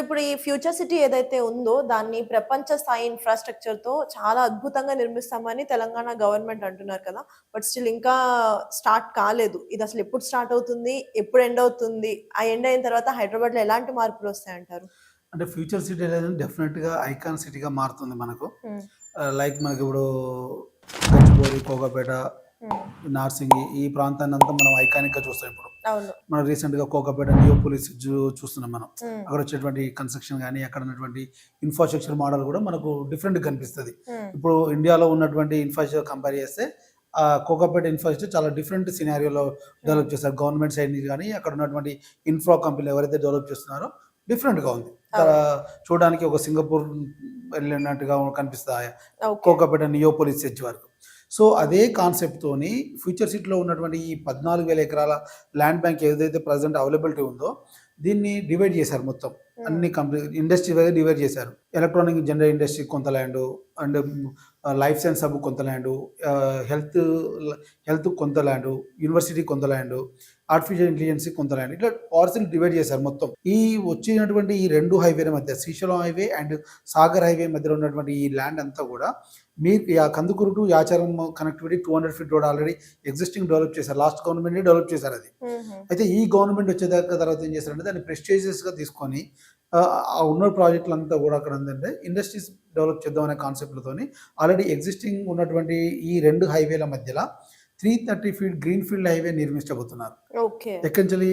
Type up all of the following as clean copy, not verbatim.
ఇప్పుడు ఈ future city ఏదైతే ఉందో దాన్ని ప్రపంచ స్థాయి ఇన్‌ఫ్రాస్ట్రక్చర్‌తో చాలా అద్భుతంగా నిర్మిస్తామని తెలంగాణ గవర్నమెంట్ అంటున్నారు కదా! బట్ స్టిల్ ఇంకా స్టార్ట్ కాలేదు. ఇదసలు ఎప్పుడు స్టార్ట్ అవుతుంది? ఎప్పుడు ఎండ్ అవుతుంది? ఆ ఎండ్ అయిన తర్వాత హైదరాబాద్‌లో ఎలాంటి మార్పులొస్తాయంటారు? అంటే ఫ్యూచర్ సిటీ అనేది డెఫినెట్‌గా ఐకాన్ సిటీగా మారుతుంది మనకు. హ్మ్. లైక్ మనకిప్పుడు గచ్చిబౌలి, కోకాపేట, హ్మ్. నార్సింగి ఈ ప్రాంతాన్నంతా మనం ఐకానిక్‌గా చూస్తాం ఇప్పుడు. అవును. మనం రీసెంట్‌గా కోకాపేట నియోపోలిస్ చూస్తున్నాం మనం. హ్మ్. అక్కడ వచ్చేటువంటి కన్‌స్ట్రక్షన్ గాని, అక్కడ ఉన్నటువంటి ఇన్‌ఫ్రాస్ట్రక్చర్ మోడల్ కూడా మనకు డిఫరెంట్‌గా కనిపిస్తది. హ్మ్. ఇప్పుడు ఇండియాలో ఉన్నటువంటి ఇన్‌ఫ్రాస్ట్రక్చర్ కంపేర్ చేస్తే కోకాపేట ఇన్‌ఫ్రాస్ట్రక్చర్ చాలా డిఫరెంట్ సినారియోలో హ్మ్. డెవలప్ చేశారు. గవర్నమెంట్ సైడ్ నుంచి గాని, అక్కడ ఉన్నటువంటి ఇన్‌ఫ్రా కంపెనీలు ఎవరైతే డెవలప్ చేస్తున్నారో డిఫరెంట్‌గా ఉంది. అవును. చూడడానికి ఒక సింగపూర్ వెళ్ళినట్టుగా కనిపిస్తాయి. ఓకే. కోకాపేట నియోపోలిస్ ఎడ్జ్ వరకు. సో, అదే కాన్సెప్ట్‌తోని ఫ్యూచర్ సిటీలో ఉన్నటువంటి ఈ 14,000 ఎకరాల ల్యాండ్ బ్యాంక్ ఏదైతే ప్రెజెంట్ అవైలబిలిటీ ఉందో, దీన్ని డివైడ్ చేశారు మొత్తం. హ్మ్. అన్ని ఇండస్ట్రీ వైస్ డివైడ్ చేశారు. ఎలక్ట్రానిక్ జనరల్ ఇండస్ట్రీ కొంత land, and life science hub కొంత ల్యాండు, హెల్త్ హెల్త్ కొంత ల్యాండు, యూనివర్సిటీ కొంత ల్యాండు, ఆర్టిఫిషియల్ ఇంటెలిజెన్స్ కొంత ల్యాండ్, ఇట్లా పార్సల్ డివైడ్ చేశారు మొత్తం. ఈ వచ్చినటువంటి ఈ 2 హైవేల మధ్య Srisailam highway and Sagar highway మధ్యలో ఉన్నటువంటి ఈ ల్యాండ్ అంతా కూడా మీరు Kandukur to Yacharam connectivity 200 feet road already existing develop చేశారు. లాస్ట్ గవర్నమెంటే డెవలప్ చేశారు అది. హుహు. అయితే ఈ గవర్నమెంట్ వచ్చేదాకా తర్వాత ఏం చేశారంటే దాన్ని ప్రెస్టీజియస్‌గా తీసుకొని ఆ ఉన్న ప్రాజెక్టులంతా కూడా అక్కడ ఏందంటే ఇండస్ట్రీస్ డెవలప్ చేద్దాం అనే కాన్సెప్ట్‌లతోని ఆల్రెడీ ఎగ్జిస్టింగ్ ఉన్నటువంటి ఈ 2 హైవేల మధ్యల 330 ఫీట్ గ్రీన్ ఫీల్డ్ హైవే నిర్మించబోతున్నారు. ఓకే. ఎక్కడి నుంచెల్లి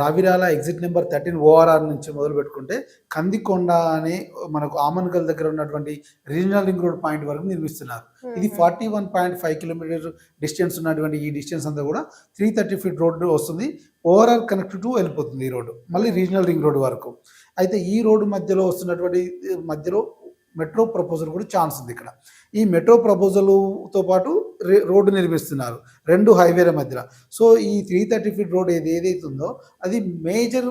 రావిరాల ఎగ్జిట్ నెంబర్ 13 ఓఆర్ఆర్ నుంచి మొదలుపెట్టుకుంటే కందికొండ అనే మనకు ఆమన్గల్ దగ్గర ఉన్నటువంటి రీజనల్ రింగ్ రోడ్ పాయింట్ వరకు నిర్మిస్తున్నారు. ఇది హుహు. 41.5 కిలోమీటర్ డిస్టెన్స్ ఉన్నటువంటి ఈ డిస్టెన్స్ అంతా కూడా 330 ఫీట్ రోడ్డు వస్తుంది. ఓవరాల్ కనెక్ట్ టు వెళ్ళిపోతుంది ఈ రోడ్డు. మళ్ళీ హ్మ్. రీజనల్ రింగ్ రోడ్ వరకు. అయితే ఈ రోడ్డు మధ్యలో వస్తున్నటువంటి మధ్యలో మెట్రో ప్రపోజల్ కూడా ఛాన్స్ ఉంది ఇక్కడ. ఈ మెట్రో ప్రపోజల్‌తో పాటు రోడ్డు నిర్మిస్తున్నారు 2 హైవేల మధ్యల. సో, ఈ 330 ఫీట్ రోడ్ ఏదైతే ఉందో అది మేజర్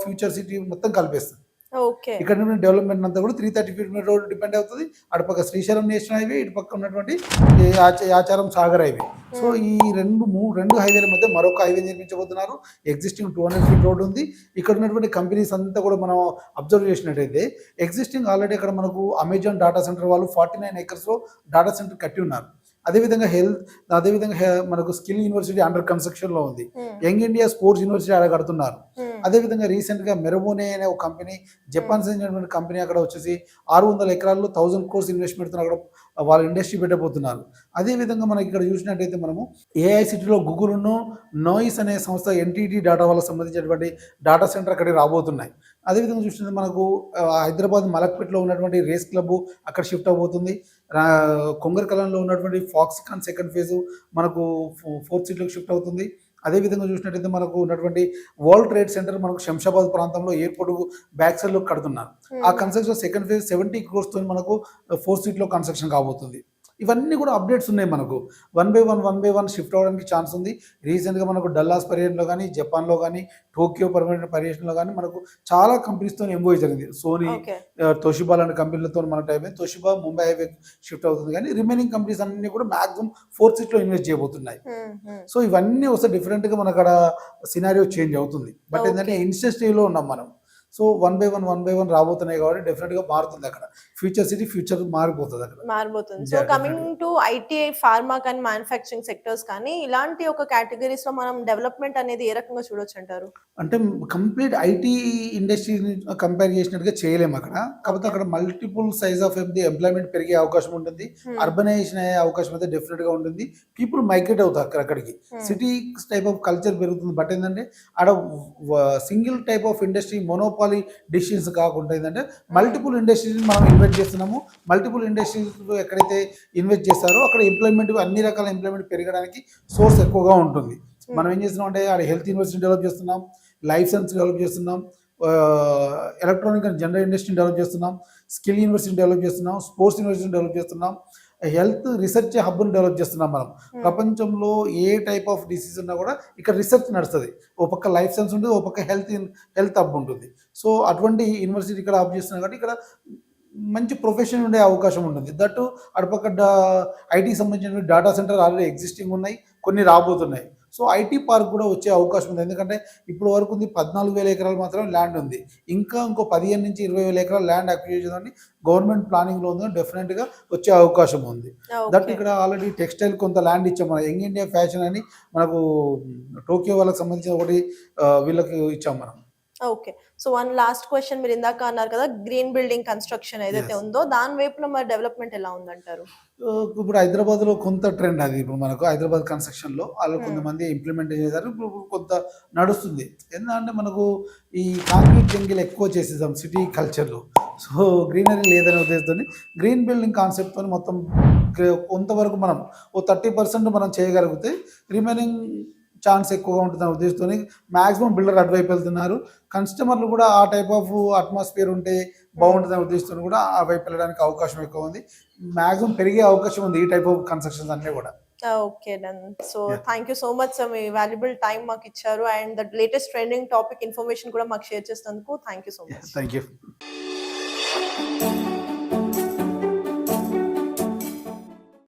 ఫ్యూచర్ సిటీ మొత్తం కలిపేస్తుంది. ఓకే. ఇక్కడ ఉన్న డెవలప్‌మెంట్ అంతా కూడా 330 ఫీట్ మీద రోడ్ డిపెండ్ అవుతది. అటుపక్క శ్రీశైలం నేషనల్ హైవే, ఇటుపక్క ఉన్నటువంటి ఈ యాచారం సాగర్ హైవే. సో, హ్మ్. ఈ 2 హైవేల మధ్య మరొక హైవే నిర్మించబోతున్నారు. ఎగ్జిస్టింగ్ 200 ఫీట్ రోడ్ ఉంది. ఇక్కడ ఉన్నటువంటి కంపెనీస్ అంతా కూడా మనం అబ్జర్వ్ చేసినట్టయితే ఎగ్జిస్టింగ్ ఆల్రెడీ అక్కడ మనకు అమెజాన్ డాటా సెంటర్ వాళ్ళు 49 ఎకర్స్‌లో డాటా సెంటర్ కట్టి ఉన్నారు. అదేవిధంగా మనకు స్కిల్ యూనివర్సిటీ అండర్ కన్‌స్ట్రక్షన్‌లో ఉంది. హ్మ్. యంగ్ ఇండియా స్పోర్ట్స్ యూనివర్సిటీ ఆడ కడుతున్నారు. హ్మ్. అదేవిధంగా రీసెంట్‌గా మెరబోనే అనే ఒక కంపెనీ, జపాన్ చెందినటువంటి కంపెనీ అక్కడ వచ్చేసి 600 ఎకరాల్లో 1000 క్రోర్స్ ఇన్వెస్ట్‌మెంట్‌తో అక్కడ వాళ్ళ ఇండస్ట్రీ పెట్టబోతున్నారు. అదేవిధంగా మనకి ఇక్కడ చూసినట్టయితే మనము ఏఐ సిటీలో గూగుల్‌ను నాయిస్ అనే సంస్థ ఎన్‌టీటీ డాటా వాళ్ళకి సంబంధించినటువంటి డాటా సెంటర్ అక్కడికి రాబోతున్నాయి. అదేవిధంగా చూసినట్లయితే మనకు హైదరాబాద్ మలక్పేట్‌లో ఉన్నటువంటి రేస్ క్లబ్ అక్కడ షిఫ్ట్ అవ్వబోతుంది. రా కొంగరకలంలో ఉన్నటువంటి ఫాక్సికాన్ సెకండ్ ఫేజ్ మనకు ఫోర్త్ సిటీలోకి షిఫ్ట్ అవుతుంది. అదేవిధంగా చూసినట్టయితే మనకు ఉన్నటువంటి వరల్డ్ ట్రేడ్ సెంటర్ మనకు శంషాబాద్ ప్రాంతంలో ఎయిర్‌పోర్ట్ బ్యాక్ సైడ్‌లో కడుతున్నారు. ఆ హుహు. కన్‌స్ట్రక్షన్ సెకండ్ ఫేజ్ 70 క్రోర్స్‌తోని మనకు ఫోర్త్ సిటీలో కన్‌స్ట్రక్షన్ కాబోతుంది. ఇవన్నీ కూడా అప్డేట్స్ ఉన్నాయి మనకు. వన్ బై వన్ షిఫ్ట్ అవ్వడానికి ఛాన్స్ ఉంది. రీసెంట్‌గా మనకు డల్లాస్ పర్యటనలో గాని, జపాన్‌లో గాని, టోక్యో పర్యటనలో గాని మనకు చాలా కంపెనీస్‌తోని ఎంఓయూ జరిగింది. Sony, okay. తోషిబా లాంటి కంపెనీలతో మన టైప్ అయింది. తోషిబా ముంబై హైవే షిఫ్ట్ అవుతుంది కానీ రిమైనింగ్ కంపెనీస్ అన్నీ కూడా మాక్సిమం ఫోర్త్ సిటీలో ఇన్వెస్ట్ చేయబోతున్నాయి. హ్మ్. హ్మ్. సో, ఇవన్నీ వస్తే డిఫరెంట్‌గా మనకక్కడ సినారియో చేంజ్ అవుతుంది. బట్ ఏందంటే ఓకే. ఇనిషియల్ స్టేజ్‌లో ఉన్నాం మనం. సో, వన్ బై వన్ రాబోతున్నాయి కాబట్టి డెఫినిట్‌గా మారుతుందక్కడ. ఫ్యూచర్ సిటీ ఫ్యూచర్ మారిపోతదక్కడ. మారిపోతుంది. సో, కమింగ్ డెఫినిట్‌గా. టు ఐటీ, ఫార్మా కానీ, మ్యానుఫ్యాక్చరింగ్ సెక్టార్స్ కానీ, ఇలాంటి ఒక కేటగరీస్‌లో మనం డెవలప్‌మెంట్ అనేది ఏ రకంగా చూడొచ్చంటారు? అంటే కంప్లీట్ ఐటీ ఇండస్ట్రీని కంపేర్ చేసినట్టుగా చేయలేమక్కడ. కాకపోతే ఓకే. అక్కడ మల్టిపుల్ సైజ్ ఆఫ్ ఎంప్లాయ్‌మెంట్ పెరిగే అవకాశం ఉంటుంది. హ్మ్. అర్బనైజేషన్ అయ్యే అవకాశం అయితే డెఫినిట్‌గా ఉంటుంది. పీపుల్ మైగ్రేట్ అవుతారు అక్కడికి. హ్మ్. సిటీ టైప్ ఆఫ్ కల్చర్ పెరుగుతుంది. బట్ ఏందంటే ఆడ single type of industry monopoly decisions కాకుండా ఏందంటే హ్మ్. మల్టిపుల్ ఇండస్ట్రీస్‌ని మనం ఇన్వెస్ట్ చేస్తున్నాము. మల్టిపుల్ ఇండస్ట్రీస్‌లో ఎక్కడైతే ఇన్వెస్ట్ చేస్తారో అక్కడ అన్ని రకాల ఎంప్లాయ్‌మెంట్ పెరగడానికి సోర్స్ ఎక్కువగా ఉంటుంది. మనం హ్మ్. ఏం చేస్తున్నామంటే ఆడ హెల్త్ యూనివర్సిటీ డెవలప్ చేస్తున్నాం. లైఫ్ సైన్స్ డెవలప్ చేస్తున్నాం. ఎలక్ట్రానిక్ అండ్ జనరల్ ఇండస్ట్రీని డెవలప్ చేస్తున్నాం. స్కిల్ యూనివర్సిటీని డెవలప్ చేస్తున్నాం. స్పోర్ట్స్ యూనివర్సిటీని డెవలప్ చేస్తున్నాం. హెల్త్ రిసర్చ్ హబ్‌ని డెవలప్ చేస్తున్నాం మనం. హ్మ్. ప్రపంచంలో ఏ టైప్ ఆఫ్ డిసీజ్ ఉన్నా కూడా ఇక్కడ రిసర్చ్ నడుస్తది. ఓ పక్క లైఫ్ సైన్స్ ఉంటుంది. ఓ పక్క హెల్త్ హబ్ ఉంటుంది. సో, అటువంటి యూనివర్సిటీ ఇక్కడ హబ్ చేస్తున్నాం కాబట్టి ఇక్కడ మంచి ప్రొఫెషన్ ఉండే అవకాశం ఉంటుంది. దట్టు అటుపక్క ఐటీకి సంబంధించిన డాటా సెంటర్ ఆల్రెడీ ఎగ్జిస్టింగ్ ఉన్నాయి. కొన్ని రాబోతున్నాయి. సో ఐటీ పార్క్ కూడా వచ్చే అవకాశం ఉంది. ఎందుకంటే ఇప్పుడు వరకు ఉంది 14,000 ఎకరాలు మాత్రమే ల్యాండ్ ఉంది. ఇంకా ఇంకో 15,000-20,000 ఎకరాల ల్యాండ్ అక్విజిషన్ అని గవర్నమెంట్ ప్లానింగ్లో ఉంది. డెఫినెట్గా వచ్చే అవకాశం ఉంది. That okay. ఇక్కడ ఆల్రెడీ టెక్స్టైల్ కొంత ల్యాండ్ ఇచ్చాం. మన యంగ్ ఇండియా ఫ్యాషన్ అని మనకు టోక్యో వాళ్ళకి సంబంధించిన ఒకటి వీళ్ళకి ఇచ్చాం మనం. Okay. So one last question, మీరు ఇందాక అన్నారు కదా గ్రీన్ బిల్డింగ్ కన్‌స్ట్రక్షన్ ఏదైతే Yes. ఉందో దాని వైపున మరి డెవలప్‌మెంట్ ఎలా ఉందంటారు? ఇప్పుడు హైదరాబాద్‌లో కొంత ట్రెండ్ అది. ఇప్పుడు మనకు హైదరాబాద్ కన్‌స్ట్రక్షన్‌లో ఆళ్ళు హ్మ్. కొంతమంది ఇంప్లిమెంట్ చేశారు. ఇప్పుడు కొంత నడుస్తుంది. ఏందంటే మనకు ఈ కాంక్రీట్ జంగిల్ ఎక్కువ చేసేసాం సిటీ కల్చర్‌లో. సో గ్రీనరీ లేదనే ఉద్దేశంతోని గ్రీన్ బిల్డింగ్ కాన్సెప్ట్‌తోని మొత్తం కొంతవరకు మనం ఓ 30% మనం చేయగలిగితే రిమైనింగ్ ఛాన్స్ ఎక్కువగా ఉంటుందనే ఉద్దేశంతోని మాక్సిమం బిల్డర్ అటువైపు వెళ్తున్నారు. కస్టమర్లు కూడా ఆ టైప్ ఆఫ్ అట్మాస్ఫియర్ ఉంటే హ్మ్. బాగుంటుందనే ఉద్దేశంతోని కూడా ఆ వైపు వెళ్ళడానికి అవకాశం ఎక్కువ ఉంది. మాక్సిమం పెరిగే అవకాశం ఉంది ఈ టైప్ ఆఫ్ కన్‌స్ట్రక్షన్స్ అన్నీ కూడా. Okay. Done. So yeah! Thank you so much sir, మీ వాల్యుబుల్ టైమ్ మాకిచ్చారు. And the latest trending topic information కూడా మాకు షేర్ చేసినందుకు thank you so yeah! Much. Thank you.